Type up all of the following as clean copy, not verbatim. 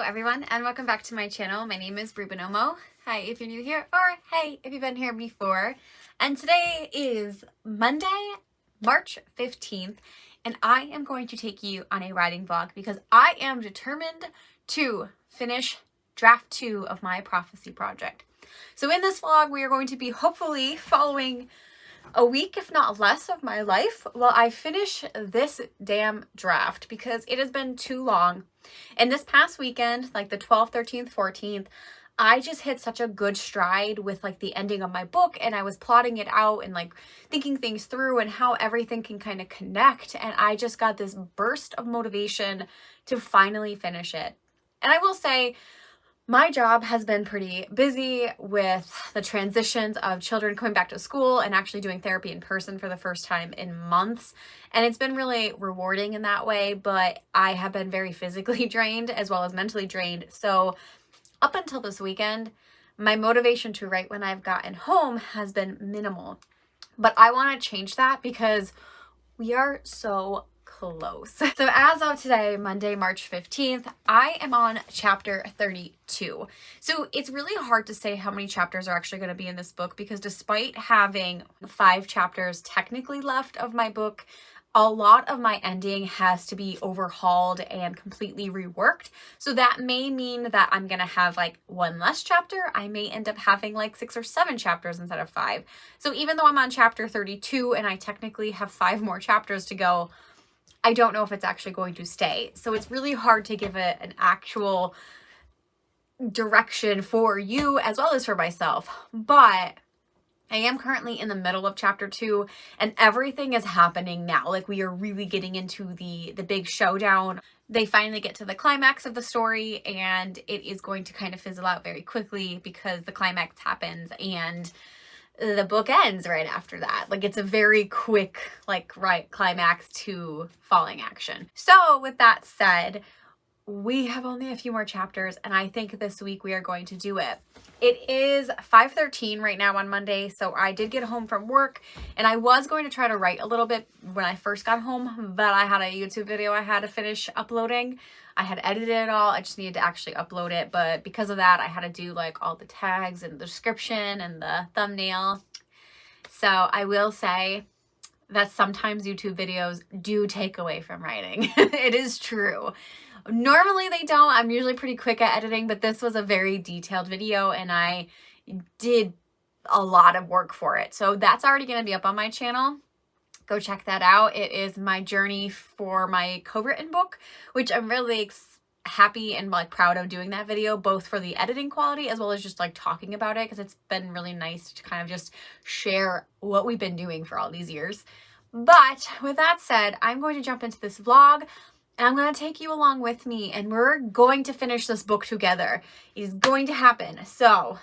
Hello everyone and welcome back to my channel. My name is Bree Buonomo. Hi if you're new here, or hey if you've been here before. And today is Monday, March 15th, and I am going to take you on a writing vlog because I am determined to finish draft 2 of my prophecy project. So in this vlog we are going to be hopefully following a week, if not less, of my life while I finish this damn draft because it has been too long. And this past weekend, like the 12th, 13th, 14th, I just hit such a good stride with like the ending of my book, and I was plotting it out and like thinking things through and how everything can kind of connect. And I just got this burst of motivation to finally finish it. And I will say, my job has been pretty busy with the transitions of children coming back to school and actually doing therapy in person for the first time in months. And it's been really rewarding in that way, but I have been very physically drained as well as mentally drained. So up until this weekend, my motivation to write when I've gotten home has been minimal. But I want to change that because we are so close. So as of today, Monday, March 15th, I am on chapter 32. So it's really hard to say how many chapters are actually going to be in this book because despite having 5 chapters technically left of my book, a lot of my ending has to be overhauled and completely reworked. So that may mean that I'm going to have like 1 less chapter. I may end up having like 6 or 7 chapters instead of 5. So even though I'm on chapter 32 and I technically have 5 more chapters to go, I don't know if it's actually going to stay. So it's really hard to give it an actual direction for you as well as for myself. But I am currently in the middle of chapter 2 and everything is happening now. Like we are really getting into the big showdown. They finally get to the climax of the story and it is going to kind of fizzle out very quickly because the climax happens and the book ends right after that. Like it's a very quick climax to falling action. So with that said, we have only a few more chapters and I think this week we are going to do it. It is 5:13 right now on Monday, so I did get home from work and I was going to try to write a little bit when I first got home, but I had a YouTube video I had to finish uploading. I had edited it all, I just needed to actually upload it, but because of that I had to do like all the tags and the description and the thumbnail. So I will say that sometimes YouTube videos do take away from writing. It is true. Normally they don't. I'm usually pretty quick at editing, but this was a very detailed video and I did a lot of work for it. So that's already going to be up on my channel. Go check that out. It is my journey for my co-written book, which I'm really happy and like proud of doing that video, both for the editing quality as well as just like talking about it, because it's been really nice to kind of just share what we've been doing for all these years. But with that said, I'm going to jump into this vlog and I'm going to take you along with me and we're going to finish this book together. It is going to happen. So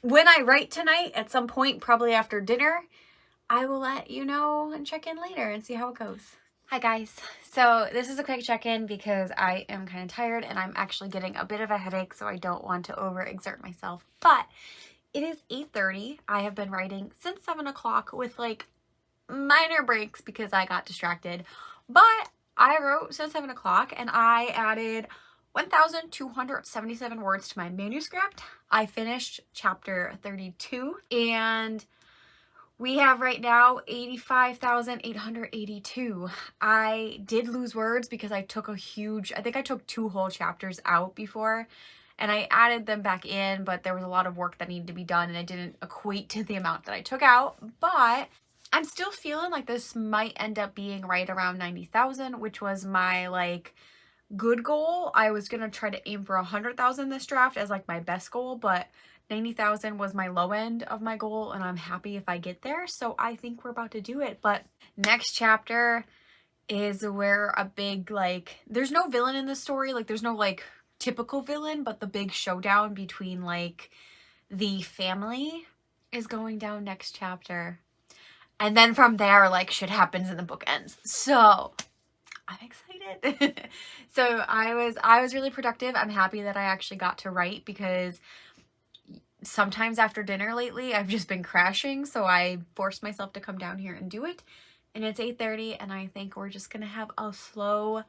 when I write tonight at some point, probably after dinner, I will let you know and check in later and see how it goes. Hi guys. So this is a quick check-in because I am kind of tired and I'm actually getting a bit of a headache, so I don't want to overexert myself. But it is 8:30. I have been writing since 7 o'clock with like minor breaks because I got distracted. But I wrote since 7 o'clock and I added 1,277 words to my manuscript. I finished chapter 32 and we have right now 85,882. I did lose words because I took I think I took 2 whole chapters out before and I added them back in, but there was a lot of work that needed to be done and it didn't equate to the amount that I took out. But I'm still feeling like this might end up being right around 90,000, which was my like good goal. I was going to try to aim for 100,000 this draft as like my best goal, but 90,000 was my low end of my goal and I'm happy if I get there. So I think we're about to do it. But next chapter is where a big there's no villain in the story. Like there's no like typical villain, but the big showdown between like the family is going down next chapter. And then from there like shit happens and the book ends. So I'm excited. So I was really productive. I'm happy that I actually got to write because sometimes after dinner lately I've just been crashing, so I forced myself to come down here and do it. And it's 8:30 and I think we're just gonna have a slow,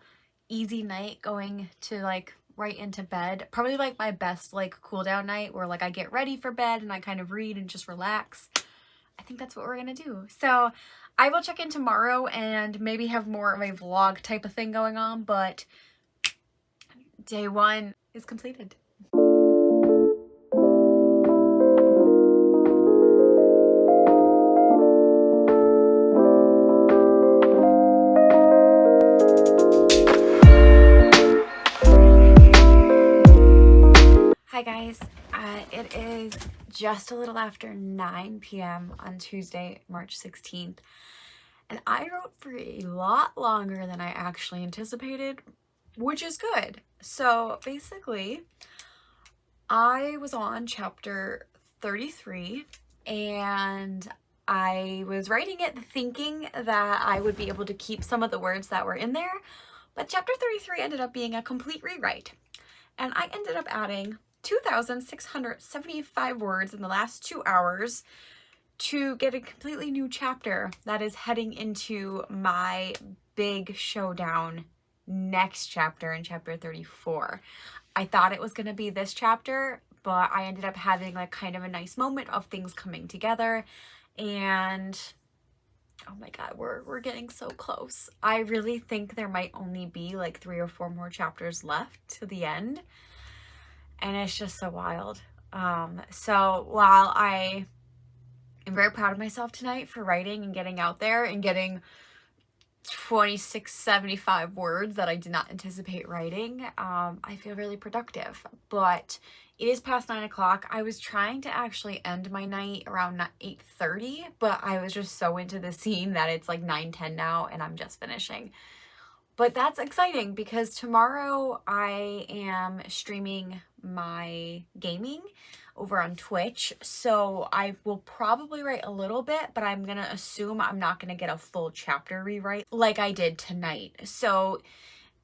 easy night going to like right into bed. Probably like my best like cool down night where like I get ready for bed and I kind of read and just relax. I think that's what we're gonna do. So I will check in tomorrow and maybe have more of a vlog type of thing going on, but day 1 is completed. Hi guys, it is just a little after 9 p.m. on Tuesday, March 16th, and I wrote for a lot longer than I actually anticipated, which is good. So basically, I was on chapter 33, and I was writing it thinking that I would be able to keep some of the words that were in there, but chapter 33 ended up being a complete rewrite, and I ended up adding 2,675 words in the last 2 hours to get a completely new chapter that is heading into my big showdown next chapter, in chapter 34. I thought it was going to be this chapter, but I ended up having like kind of a nice moment of things coming together, and oh my god, we're getting so close. I really think there might only be like 3 or 4 more chapters left to the end. And it's just so wild. So while I am very proud of myself tonight for writing and getting out there and getting 2,675 words that I did not anticipate writing, I feel really productive. But it is past 9 o'clock. I was trying to actually end my night around 8:30, but I was just so into the scene that it's like 9:10 now and I'm just finishing. But that's exciting because tomorrow I am streaming my gaming over on Twitch. So I will probably write a little bit, but I'm going to assume I'm not going to get a full chapter rewrite like I did tonight. So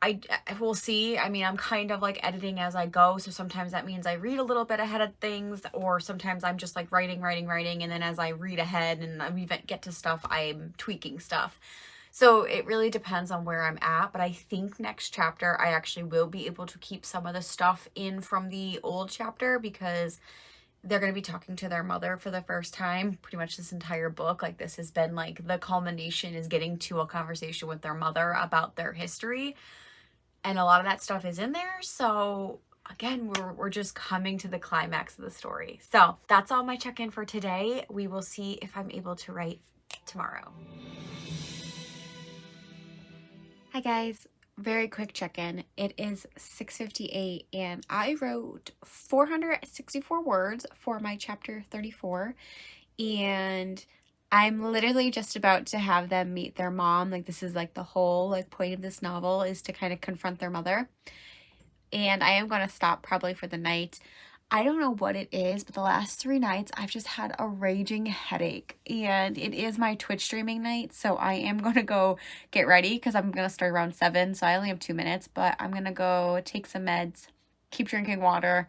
I will see. I mean, I'm kind of like editing as I go. So sometimes that means I read a little bit ahead of things, or sometimes I'm just like writing. And then as I read ahead and we get to stuff, I'm tweaking stuff. So it really depends on where I'm at, but I think next chapter I actually will be able to keep some of the stuff in from the old chapter, because they're going to be talking to their mother for the first time pretty much this entire book. Like, this has been like the culmination is getting to a conversation with their mother about their history, and a lot of that stuff is in there. So again, we're just coming to the climax of the story. So that's all my check-in for today. We will see if I'm able to write tomorrow. Hi guys, very quick check-in. It is 6:58 and I wrote 464 words for my chapter 34, and I'm literally just about to have them meet their mom. Like, this is like the whole like point of this novel, is to kind of confront their mother. And I am going to stop probably for the night. I don't know what it is, but the last 3 nights I've just had a raging headache, and it is my Twitch streaming night, so I am going to go get ready because I'm going to start around 7, so I only have 2 minutes, but I'm going to go take some meds, keep drinking water,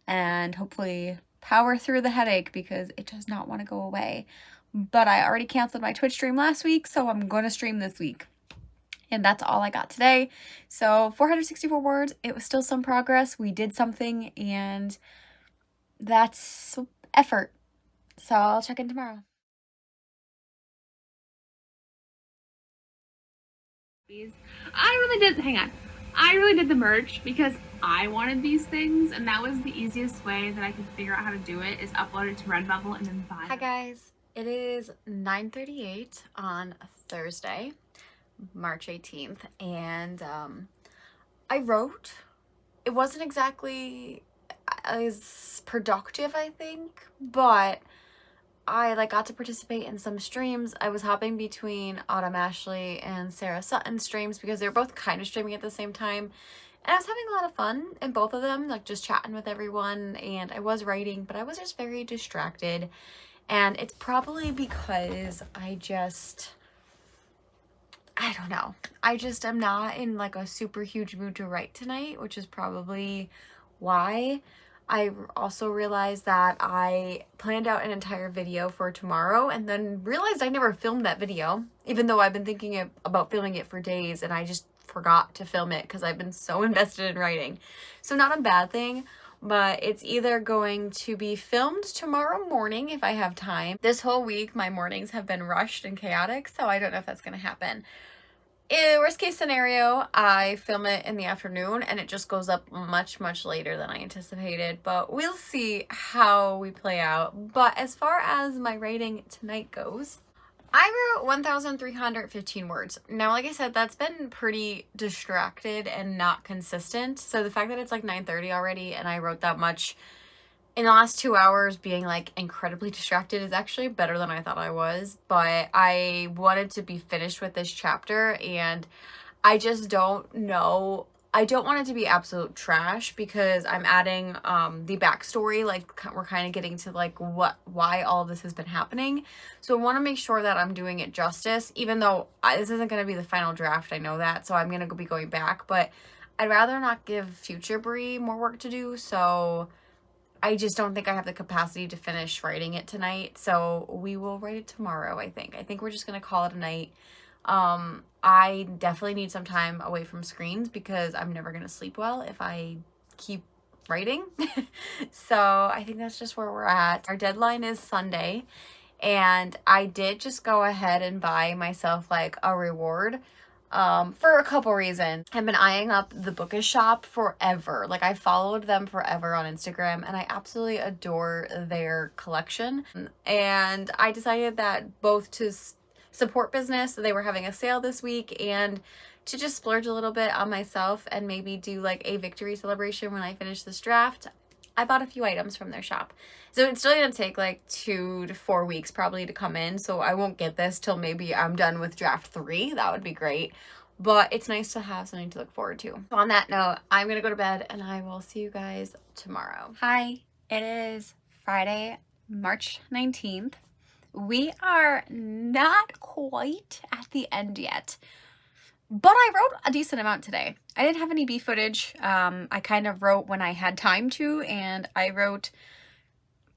and hopefully power through the headache because it does not want to go away. But I already canceled my Twitch stream last week, so I'm going to stream this week. And that's all I got today. So 464 words. It was still some progress. We did something, and that's effort. So I'll check in tomorrow. I really did the merch because I wanted these things, and that was the easiest way that I could figure out how to do it, is upload it to Redbubble and then buy it. Hi guys. It is 9:38 on Thursday, March 18th, and I wrote. It wasn't exactly as productive, I think, but I like got to participate in some streams. I was hopping between Autumn Ashley and Sarah Sutton's streams because they were both kind of streaming at the same time, and I was having a lot of fun in both of them, like just chatting with everyone. And I was writing, but I was just very distracted, and it's probably because I don't know. I just am not in like a super huge mood to write tonight, which is probably why. I also realized that I planned out an entire video for tomorrow and then realized I never filmed that video, even though I've been thinking about filming it for days, and I just forgot to film it because I've been so invested in writing. So not a bad thing, but it's either going to be filmed tomorrow morning if I have time. This whole week, my mornings have been rushed and chaotic, so I don't know if that's going to happen. In worst case scenario, I film it in the afternoon and it just goes up much, much later than I anticipated, but we'll see how we play out. But as far as my writing tonight goes, I wrote 1,315 words. Now, like I said, that's been pretty distracted and not consistent. So the fact that it's like 9:30 already and I wrote that much in the last 2 hours being like incredibly distracted is actually better than I thought I was. But I wanted to be finished with this chapter and I just don't know. I don't want it to be absolute trash because I'm adding the backstory, like we're kind of getting to like why all of this has been happening. So I want to make sure that I'm doing it justice, even though this isn't going to be the final draft. I know that, so I'm going to be going back, but I'd rather not give future Bree more work to do. So I just don't think I have the capacity to finish writing it tonight. So we will write it tomorrow, I think. I think we're just going to call it a night. I definitely need some time away from screens because I'm never going to sleep well if I keep writing. So I think that's just where we're at. Our deadline is Sunday and I did just go ahead and buy myself like a reward for a couple reasons. I've been eyeing up the Bookish Shop forever. Like I followed them forever on Instagram and I absolutely adore their collection. And I decided that both to support business, they were having a sale this week, and to just splurge a little bit on myself and maybe do like a victory celebration when I finish this draft, I bought a few items from their shop. So it's still gonna take like 2 to 4 weeks probably to come in, so I won't get this till maybe I'm done with draft 3. That would be great, but it's nice to have something to look forward to. So on that note, I'm gonna go to bed and I will see you guys tomorrow. Hi, it is Friday, March 19th. We are not quite at the end yet, but I wrote a decent amount today. I didn't have any bee footage. I kind of wrote when I had time to, and I wrote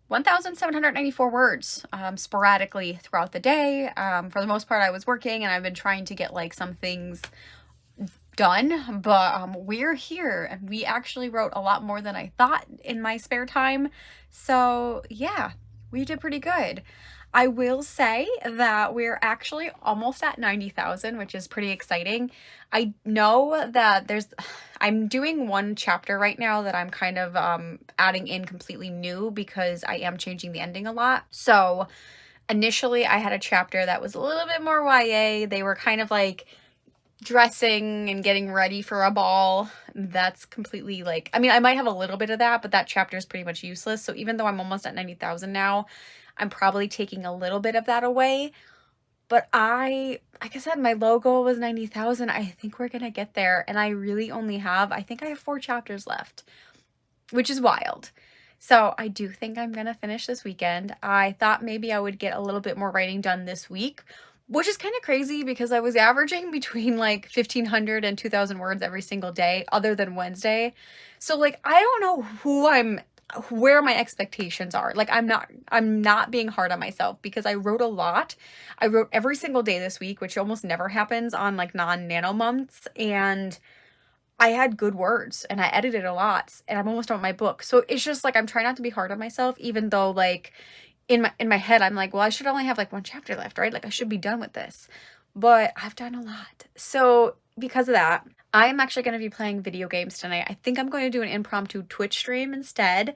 1,794 words sporadically throughout the day. For the most part, I was working, and I've been trying to get like some things done, but we're here, and we actually wrote a lot more than I thought in my spare time. So yeah, we did pretty good. I will say that we're actually almost at 90,000, which is pretty exciting. I know that I'm doing one chapter right now that I'm kind of adding in completely new because I am changing the ending a lot. So initially I had a chapter that was a little bit more YA. They were kind of like dressing and getting ready for a ball. That's completely like, I mean, I might have a little bit of that, but that chapter is pretty much useless. So even though I'm almost at 90,000 now, I'm probably taking a little bit of that away. But like I said, my low goal was 90,000. I think we're going to get there. And I really only have, I think I have 4 chapters left, which is wild. So I do think I'm going to finish this weekend. I thought maybe I would get a little bit more writing done this week, which is kind of crazy because I was averaging between like 1,500 and 2,000 words every single day other than Wednesday. So like, I don't know where my expectations are. Like I'm not being hard on myself because I wrote a lot. I wrote every single day this week, which almost never happens on like non-nano months, and I had good words and I edited a lot and I'm almost done with my book. So it's just like I'm trying not to be hard on myself, even though like in my head I'm like, well, I should only have like 1 chapter left, right? Like I should be done with this. But I've done a lot. So because of that, I'm actually going to be playing video games tonight. I think I'm going to do an impromptu Twitch stream instead.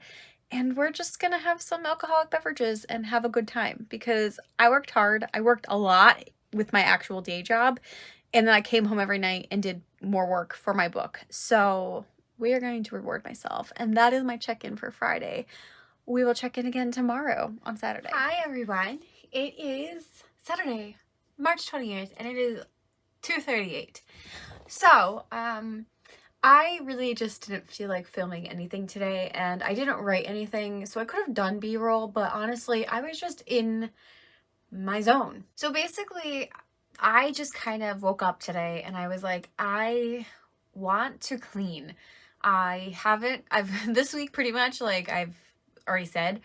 And we're just going to have some alcoholic beverages and have a good time because I worked hard. I worked a lot with my actual day job. And then I came home every night and did more work for my book. So we are going to reward myself. And that is my check-in for Friday. We will check in again tomorrow on Saturday. Hi, everyone. It is Saturday, March 20th, and it is 2:38. So, I really just didn't feel like filming anything today, and I didn't write anything, so I could have done B-roll, but honestly, I was just in my zone. So basically, I just kind of woke up today, and I was like, I want to clean. This week pretty much, like I've already said,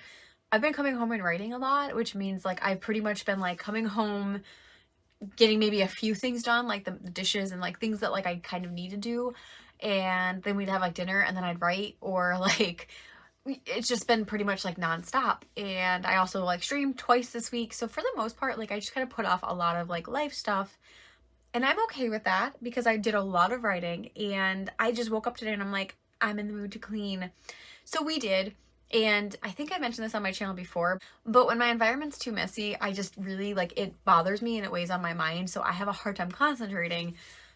I've been coming home and writing a lot, which means like I've pretty much been like coming home, getting maybe a few things done, like the dishes and like things that like I kind of need to do. And then we'd have like dinner and then I'd write, or like it's just been pretty much like nonstop. And I also like streamed twice this week. So for the most part, like I just kind of put off a lot of like life stuff. And I'm okay with that because I did a lot of writing, and I just woke up today and I'm like, I'm in the mood to clean. So we did. And I think I mentioned this on my channel before, but when my environment's too messy, I just really like, it bothers me and it weighs on my mind. So I have a hard time concentrating.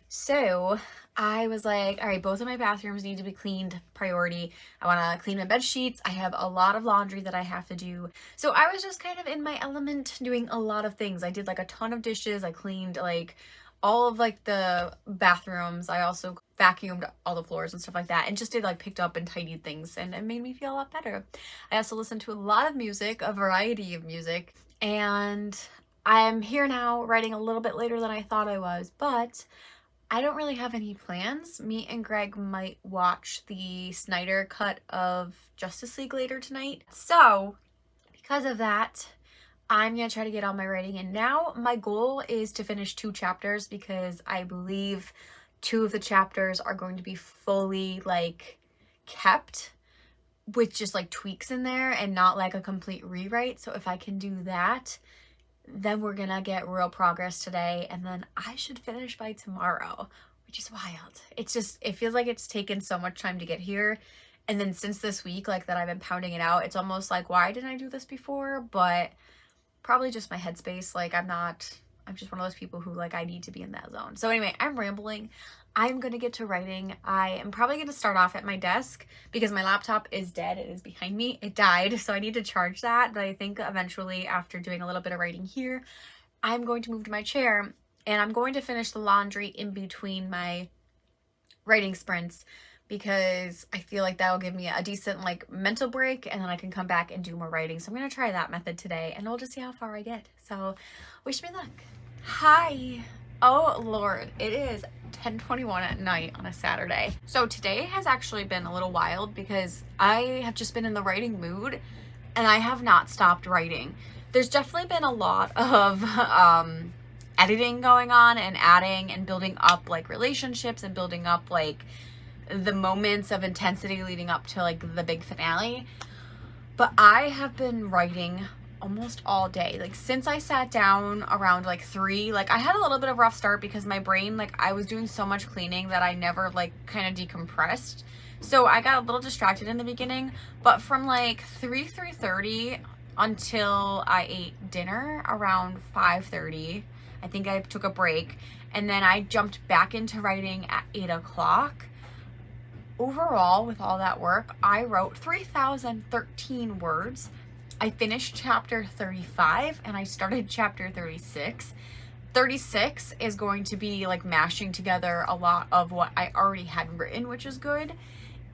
So I was like, all right, both of my bathrooms need to be cleaned, priority. I want to clean my bed sheets. I have a lot of laundry that I have to do. So I was just kind of in my element doing a lot of things. I did like a ton of dishes. I cleaned like all of like the bathrooms. I also vacuumed all the floors and stuff like that, and just did like picked up and tidied things, and it made me feel a lot better. I also listened to a lot of music, a variety of music, and I'm here now writing a little bit later than I thought I was, but I don't really have any plans. Me and Greg might watch the Snyder cut of Justice League later tonight. So because of that, I'm going to try to get all my writing in now. My goal is to finish 2 chapters because I believe 2 of the chapters are going to be fully like kept with just like tweaks in there and not like a complete rewrite. So if I can do that, then we're gonna get real progress today, and then I should finish by tomorrow, which is wild. It's just, it feels like it's taken so much time to get here. And then since this week, like that I've been pounding it out, it's almost like, why didn't I do this before? But probably just my headspace. Like I'm just one of those people who like, I need to be in that zone. So anyway, I'm rambling. I'm going to get to writing. I am probably going to start off at my desk because my laptop is dead. It is behind me. It died. So I need to charge that. But I think eventually, after doing a little bit of writing here, I'm going to move to my chair, and I'm going to finish the laundry in between my writing sprints, because I feel like that will give me a decent like mental break, and then I can come back and do more writing. So I'm going to try that method today, and we'll just see how far I get. So wish me luck. Hi. Oh Lord, it is 10:21 at night on a Saturday. So today has actually been a little wild because I have just been in the writing mood and I have not stopped writing. There's definitely been a lot of editing going on and adding and building up like relationships and building up like the moments of intensity leading up to like the big finale. But I have been writing almost all day. Like since I sat down around like 3, like I had a little bit of a rough start because my brain, like I was doing so much cleaning that I never like kind of decompressed. So I got a little distracted in the beginning, but from like 3:30 until I ate dinner around 5:30, I think I took a break, and then I jumped back into writing at 8 o'clock. Overall, with all that work, I wrote 3,013 words. I finished chapter 35 and I started chapter 36. 36 is going to be like mashing together a lot of what I already had written, which is good.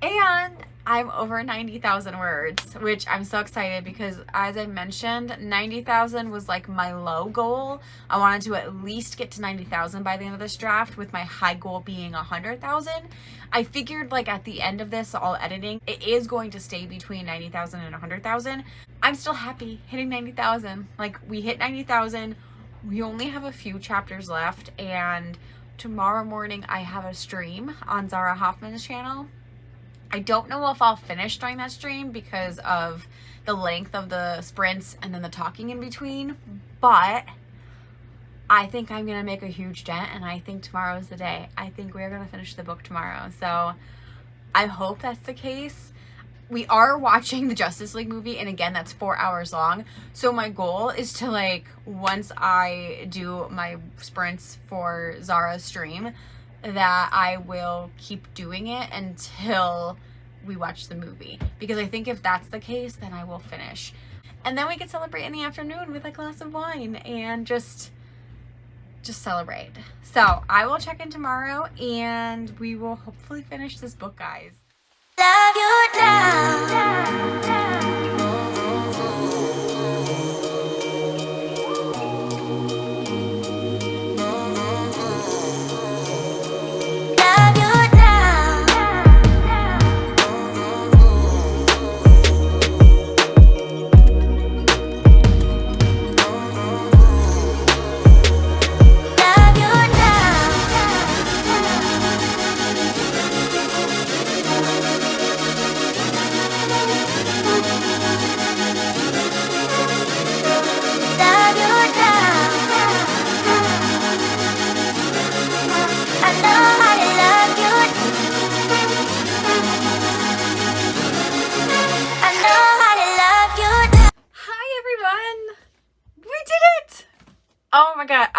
And I'm over 90,000 words, which I'm so excited because, as I mentioned, 90,000 was like my low goal. I wanted to at least get to 90,000 by the end of this draft, with my high goal being 100,000. I figured like at the end of this, all editing, it is going to stay between 90,000 and 100,000. I'm still happy hitting 90,000. Like we hit 90,000. We only have a few chapters left, and tomorrow morning I have a stream on Zara Hoffman's channel. I don't know if I'll finish during that stream because of the length of the sprints and then the talking in between, but I think I'm going to make a huge dent, and I think tomorrow is the day. I think we're going to finish the book tomorrow. So I hope that's the case. We are watching the Justice League movie, and again, that's 4 hours long. So my goal is to like, once I do my sprints for Zara's stream, that I will keep doing it until we watch the movie, because I think if that's the case, then I will finish, and then we can celebrate in the afternoon with a glass of wine and just celebrate. So I will check in tomorrow, and we will hopefully finish this book, guys. Love you now.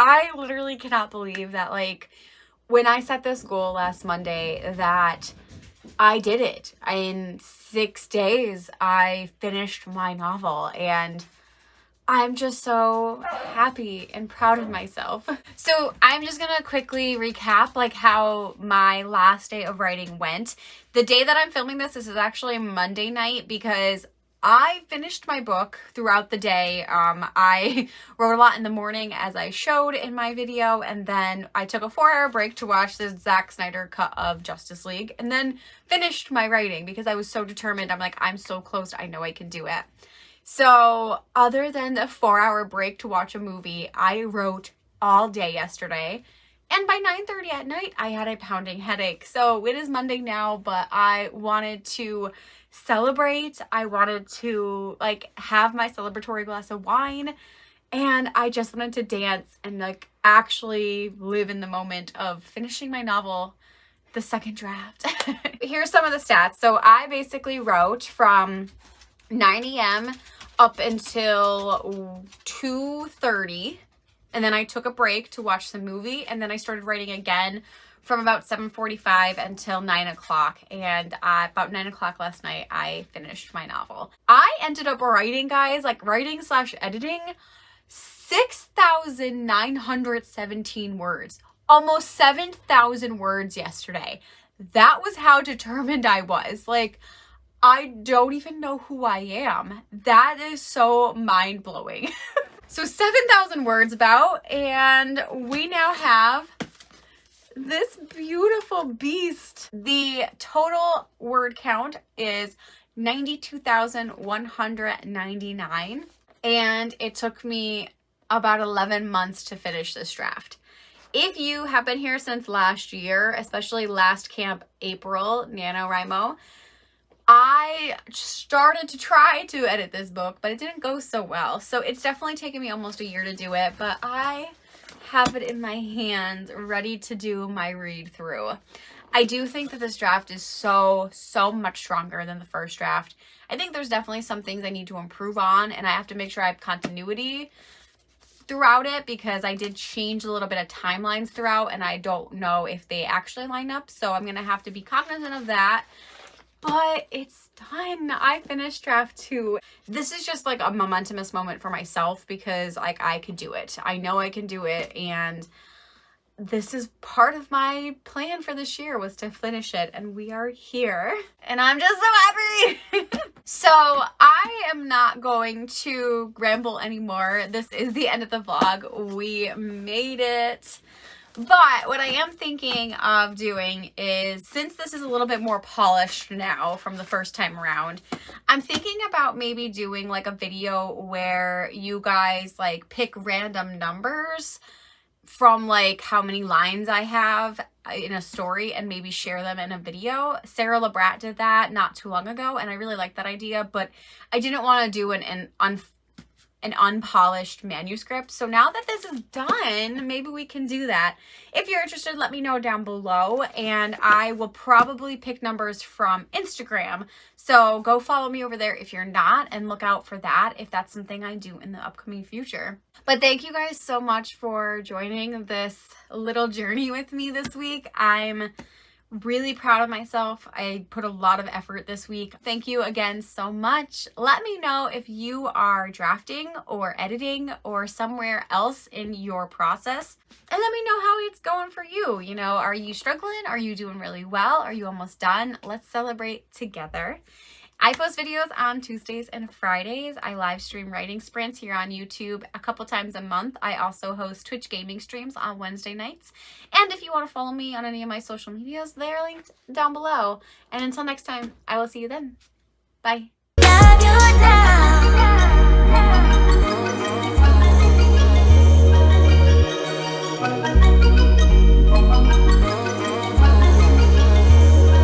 I literally cannot believe that, like, when I set this goal last Monday, that I did it. In 6 days, I finished my novel, and I'm just so happy and proud of myself. So I'm just gonna quickly recap like how my last day of writing went. The day that I'm filming this is actually Monday night because I finished my book throughout the day. I wrote a lot in the morning as I showed in my video, and then I took a 4-hour break to watch the Zack Snyder cut of Justice League, and then finished my writing because I was so determined. I'm like, I'm so close, I know I can do it. So other than the 4-hour break to watch a movie, I wrote all day yesterday. And by 9:30 at night, I had a pounding headache. So it is Monday now, but I wanted to celebrate. I wanted to like have my celebratory glass of wine. And I just wanted to dance and like actually live in the moment of finishing my novel, the second draft. Here's some of the stats. So I basically wrote from 9 a.m. up until 2:30, and then I took a break to watch the movie, and then I started writing again from about 7:45 until 9 o'clock, and about 9 o'clock last night I finished my novel. I ended up writing, guys, like writing / editing 6,917 words, almost 7,000 words yesterday. That was how determined I was. Like, I don't even know who I am. That is so mind-blowing. So 7,000 words about, and we now have this beautiful beast. The total word count is 92,199, and it took me about 11 months to finish this draft. If you have been here since last year, especially last camp April, NaNoWriMo, I started to try to edit this book, but it didn't go so well. So it's definitely taken me almost a year to do it, but I have it in my hands ready to do my read through. I do think that this draft is so much stronger than the first draft. I think there's definitely some things I need to improve on, and I have to make sure I have continuity throughout it because I did change a little bit of timelines throughout, and I don't know if they actually line up. So I'm going to have to be cognizant of that. But it's done. I finished draft 2. This is just like a momentous moment for myself because like I could do it. I know I can do it, and this is part of my plan for this year was to finish it, and we are here. And I'm just so happy. So I am not going to ramble anymore. This is the end of the vlog. We made it. But what I am thinking of doing is, since this is a little bit more polished now from the first time around, I'm thinking about maybe doing like a video where you guys like pick random numbers from like how many lines I have in a story and maybe share them in a video. Sarah LeBrat did that not too long ago, and I really like that idea, but I didn't want to do an unpolished manuscript. So now that this is done, maybe we can do that. If you're interested, let me know down below, and I will probably pick numbers from Instagram. So go follow me over there if you're not, and look out for that if that's something I do in the upcoming future. But thank you guys so much for joining this little journey with me this week. I'm really proud of myself. I put a lot of effort this week. Thank you again so much. Let me know if you are drafting or editing or somewhere else in your process. And let me know how it's going for you. You know, are you struggling? Are you doing really well? Are you almost done? Let's celebrate together. I post videos on Tuesdays and Fridays. I live stream writing sprints here on YouTube a couple times a month. I also host Twitch gaming streams on Wednesday nights. And if you want to follow me on any of my social medias, they're linked down below. And until next time, I will see you then. Bye. Love you now.